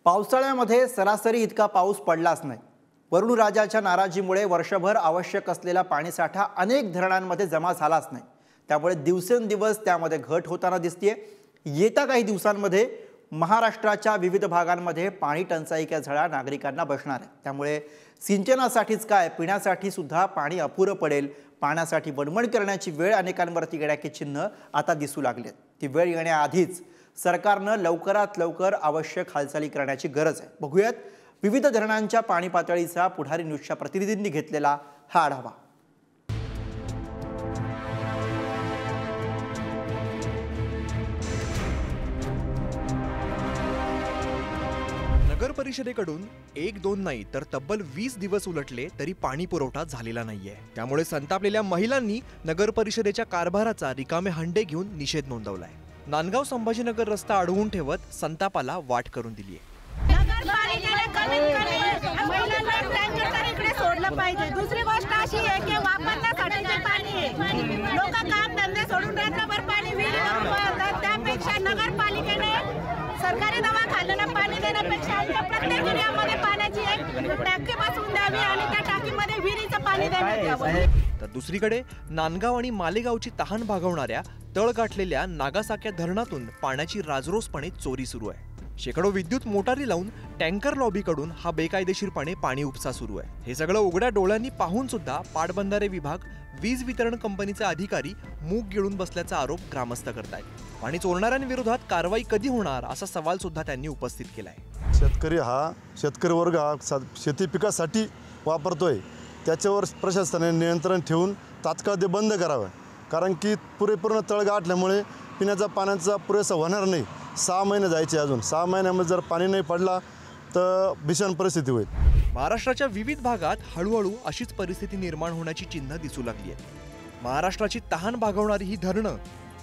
पावसाळ्यामध्ये सरासरी इतका पाऊस पडलाच नाही। वरुण राजाच्या नाराजीमुळे वर्षभर आवश्यक असलेला पाणीसाठा अनेक धरणांमध्ये जमा झालाच नाही। त्यामुळे दिवसेंदिवस त्यामध्ये घट होताना दिसतेय। येत्या काही दिवसांमध्ये महाराष्ट्राच्या विविध भागांमध्ये पाणी टंचाईच्या झळा नागरिकांना बसणार आहे। त्यामुळे सिंचनासाठीच काय पिण्यासाठी सुद्धा पाणी अपुरं पडेल। पाण्यासाठी वणवण करण्याची वेळ अनेकांवरती येण्याचे चिन्ह आता दिसू लागलेत। ती वेळ येण्याआधीच सरकारनं लवकरात लवकर आवश्यक हालचाली करण्याची गरज आहे। बघूयात विविध धरणांच्या पाणी पातळीचा पुढारी न्यूजच्या प्रतिनिधींनी घेतलेला हा आढावा। नगर परिषदेकडून 1-2 नाही तर तब्बल 20 दिवस उलटले तरी पाणी पुरवठा झालेला नाहीये। त्यामुळे संतापलेल्या महिलांनी नगर परिषदेच्या कारभाराचा रिकामे हंडे घेऊन निषेध नोंदवलाय। नांदगाव संभाजीनगर रस्ता अडवून ठेवत संतापाला वाट करून दिली आहे। दुसरी गोष्ट अशी आहे की वापरण्यासाठी जे पाणी आहे लोक काम धंदे सोडून रात्रभर पाणी विहिरीवरून वाहतात। त्यापेक्षा नगरपालिकेने सरकारी दवाखान्यांना पाणी देण्यापेक्षा आमच्या प्रत्येक एरियामध्ये पाण्याची एक टाकी बसवून द्यावी आणि त्या टाकीमध्ये विहिरीचं पाणी देण्यात यावं। तर दुसरीकडे नांदगाव आणि मालेगावची तहान भागवणाऱ्या तळ गाठलेल्या नागासाक्या धरणातून पाण्याची राजरोसपणे चोरी सुरू आहे। शेकडो विद्युत मोटारी लावून टँकर लॉबीकडून हा बेकायदेशीरपणे पाणी उपसा सुरू आहे। हे सगळं उघड्या डोळ्यांनी पाहून सुद्धा पाटबंधारे विभाग वीज वितरण कंपनीचे अधिकारी मूग गिळून बसल्याचा आरोप ग्रामस्थ करतायत। पाणी चोरणाऱ्यांविरोधात कारवाई कधी होणार असा सवाल सुद्धा त्यांनी उपस्थित केलाय। शेतकरी वर्ग हा शेती पिकासाठी वापरतोय, त्याच्यावर प्रशासनाने नियंत्रण ठेवून तात्काळ ते बंद करावं। कारण की पूर्ण तळ गाठल्यामुळे पिण्याचा पाण्याचा पुरेसा होणार नाही। 6 महिने जायचे, अजून 6 महिन्यामध्ये जर पाणी नाही पडला तर भीषण परिस्थिती होईल। महाराष्ट्राच्या विविध भागात हळूहळू अशीच परिस्थिती निर्माण होण्याची चिन्ह दिसू लागली आहेत। महाराष्ट्राची तहान भागवणारी ही धरणं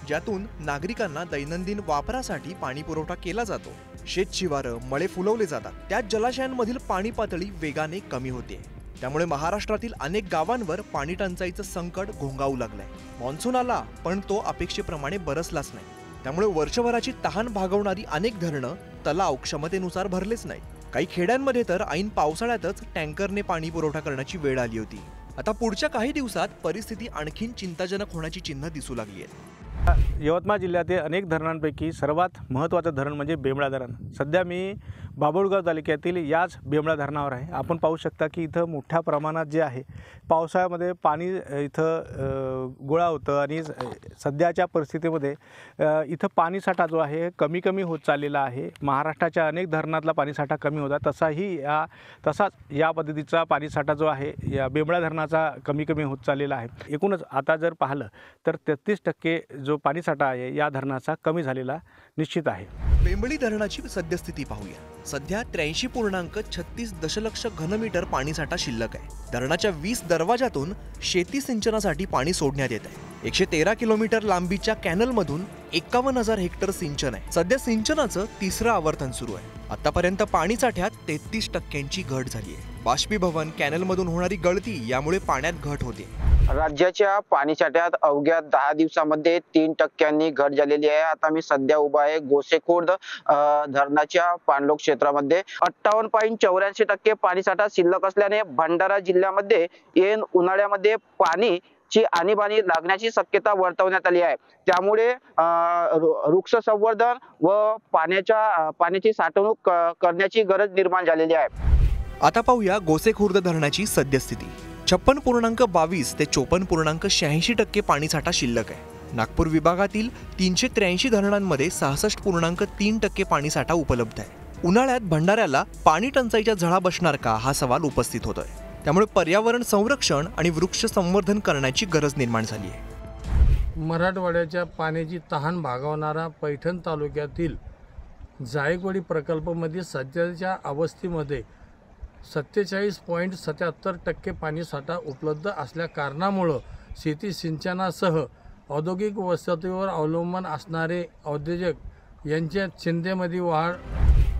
ज्यातून नागरिकांना दैनंदिन वापरासाठी पाणी पुरवठा केला जातो, शेतशिवारं मळे फुलवले जातात, त्यात जलाशयांमधील पाणी पातळी वेगाने कमी होते। त्यामुळे महाराष्ट्रातील अनेक गावांवर पाणी टंचाईचं संकट घोंगावू लागलंय। मॉन्सून आला पण तो अपेक्षेप्रमाणे बरसलाच नाही। त्यामुळे वर्षभराची तहान भागवणारी अनेक धरणं तलाव क्षमतेनुसार भरलेच नाही। काही खेड्यांमध्ये तर ऐन पावसाळ्यातच टँकरने पाणी पुरवठा करण्याची वेळ आली होती। आता पुढच्या काही दिवसात परिस्थिती आणखीन चिंताजनक होण्याची चिन्ह दिसू लागली आहेत। यवतमाळ जिल्ह्यातील अनेक धरणांपैकी सर्वात महत्त्वाचं धरण म्हणजे बेमळा धरण। सध्या मी बाभुळगाव तालुक्यातील याच बेमळा धरणावर आहे। आपण पाहू शकता की इथं मोठ्या प्रमाणात जे आहे पावसाळ्यामध्ये पाणी इथं गोळा होतं आणि सध्याच्या परिस्थितीमध्ये इथं पाणीसाठा जो आहे कमी होत चाललेला आहे। महाराष्ट्राच्या अनेक धरणातला पाणीसाठा कमी होता, तसाच या पद्धतीचा पाणीसाठा जो आहे या बेमळा धरणाचा कमी होत चाललेला आहे। एकूणच आता जर पाहिलं तर 33% जो पाणीसाठा आहे या धरणाचा कमी झालेला निश्चित आहे। बेंबळी धरणाची सद्यस्थिती पाहूया। सध्या 83.36 दशलक्ष घनमीटर पाणीसाठा शिल्लक आहे। धरणाच्या 20 दरवाजातून शेती सिंचनासाठी पाणी सोडण्यात येत आहे। 113 किलोमीटर लांबीच्या कॅनलमधून 51,000 हेक्टर सिंचन आहे। सध्या सिंचनाचं 3रं आवर्तन सुरू आहे। आतापर्यंत पाणीसाठ्यात 33% घट झाली आहे। बाष्पीभवन कॅनलमधून होणारी गळती यामुळे पाण्यात घट होते। राज्याच्या पाणीसाठ्यात अवघ्या 10 दिवसांमध्ये 3% घट झालेली आहे। आता मी सध्या उभा आहे गोसेखुर्द धरणाच्या पाणलोट क्षेत्रामध्ये। 58.84% पाणीसाठा शिल्लक असल्याने भंडारा जिल्ह्यामध्ये ऐन उन्हाळ्यामध्ये पाणीची आणीबाणी लागण्याची शक्यता वर्तवण्यात आली आहे। त्यामुळे वृक्ष संवर्धन व पाण्याची साठवणूक करण्याची गरज निर्माण झालेली आहे। आता पाहूया गोसेखुर्द धरणाची सद्यस्थिती। 56.22 ते 54.86% पाणीसाठा शिल्लक आहे। नागपूर विभागातील 383 धरणांमध्ये 66.3% पाणीसाठा उपलब्ध आहे। उन्हाळ्यात भंडाऱ्याला पाणी टंचाईच्या झळा बसणार का हा सवाल उपस्थित होतोय। त्यामुळे पर्यावरण संरक्षण आणि वृक्ष संवर्धन करण्याची गरज निर्माण झाली आहे। मराठवाड्याच्या पाण्याची तहान भागवणारा पैठण तालुक्यातील जायकवाडी प्रकल्पामध्ये सध्याच्या अवस्थेमध्ये 47.77% पाणीसाठा उपलब्ध असल्या कारणामुळे शेती सिंचनासह औद्योगिक वसाहतीवर अवलंबून असणारे उद्योजक यांच्या चिंतेमध्ये वाढ।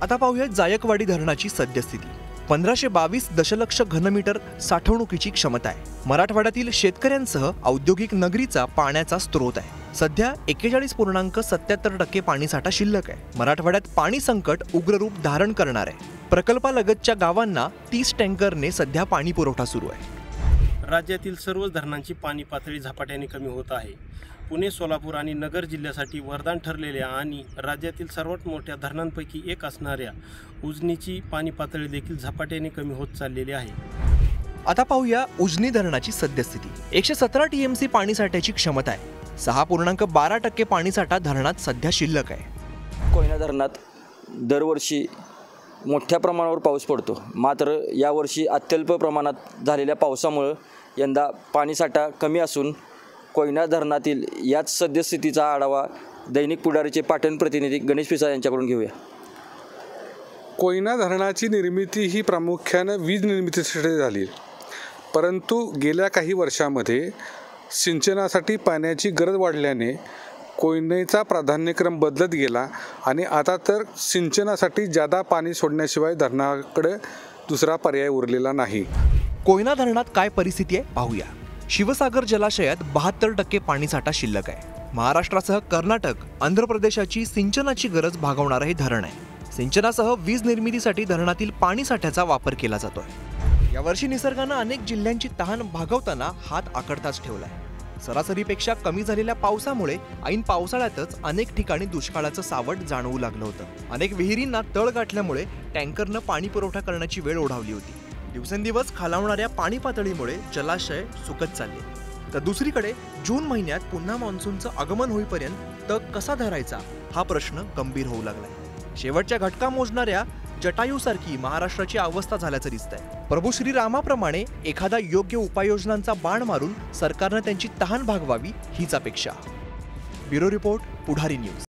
आता पाहूया जायकवाडी धरणाची सद्यस्थिती। 1522 दशलक्ष घनमीटर साठवणुकीची क्षमता आहे। मराठवाड्यातील शेतकऱ्यांसह औद्योगिक नगरीचा पाण्याचा स्रोत आहे। सध्या 41.77% पाणीसाठा शिल्लक आहे। मराठवाड्यात पाणी संकट उग्र रूप धारण करणार आहे। प्रकल्पालगतच्या गावांना 30 टँकरने सध्या पाणी पुरवठा सुरू आहे। राज्यातील सर्व धरणांची पाणी पातळी झपाट्याने कमी होत आहे। पुणे, सोलापूर आणि नगर जिल्ह्यासाठी वरदान ठरलेल्या आणि राज्यातील सर्वात मोठ्या धरणांपैकी एक असणाऱ्या उजनीची पाणी पातळी देखील झपाट्याने कमी होत चाललेली आहे। आता पाहूया उजनी धरणाची सद्यस्थिती। 117 TMC पाणीसाठ्याची क्षमता आहे। 6.12% पाणीसाठा धरणात सध्या शिल्लक आहे। कोयना धरणात दरवर्षी मोठ्या प्रमाणावर पाऊस पडतो, मात्र यावर्षी अत्यल्प प्रमाणात झालेल्या पावसामुळे यंदा पाणीसाठा कमी असून कोयना धरणातील याच सद्यस्थितीचा आढावा दैनिक पुढारीचे पाटण प्रतिनिधी गणेश पिसाळ यांच्याकडून घेऊया। कोयना धरणाची निर्मिती ही प्रामुख्याने वीज निर्मितीसाठी झाली, परंतु गेल्या काही वर्षामध्ये सिंचनासाठी पाण्याची गरज वाढल्याने कोयनेचा प्राधान्यक्रम बदलत गेला आणि आता तर सिंचनासाठी जादा पाणी सोडण्याशिवाय धरणाकडे दुसरा पर्याय उरलेला नाही। कोयना धरणात काय परिस्थिती आहे पाहूया। शिवसागर जलाशयात 72% पाणीसाठा शिल्लक आहे। महाराष्ट्रासह कर्नाटक, आंध्र प्रदेशाची सिंचनाची गरज भागवणारं हे धरण आहे। सिंचनासह वीज निर्मितीसाठी धरणातील पाणीसाठ्याचा वापर केला जातोय। यावर्षी निसर्गानं अनेक जिल्ह्यांची तहान भागवताना हात आकडताच ठेवलाय। सरासरीपेक्षा कमी झालेल्या पावसामुळे ऐन पावसाळ्यातच अनेक ठिकाणी दुष्काळाचं सावट जाणवू लागलं होतं। अनेक विहिरींना तळ गाठल्यामुळे टँकरनं पाणी पुरवठा करण्याची वेळ ओढावली होती। दिवसेंदिवस खालावणाऱ्या पाणी पातळीमुळे जलाशय सुकत चालले। तर दुसरीकडे जून महिन्यात पुन्हा मान्सूनचं आगमन होईपर्यंत तग कसा धरायचा हा प्रश्न गंभीर होऊ लागलाय। शेवटच्या घटका मोजणाऱ्या जटायूसारखी महाराष्ट्राची अवस्था झाल्याचं दिसतंय। प्रभू श्रीरामाप्रमाणे एखादा योग्य उपाययोजनांचा बाण मारून सरकारनं त्यांची तहान भागवावी हीच अपेक्षा। ब्युरो रिपोर्ट, पुढारी न्यूज।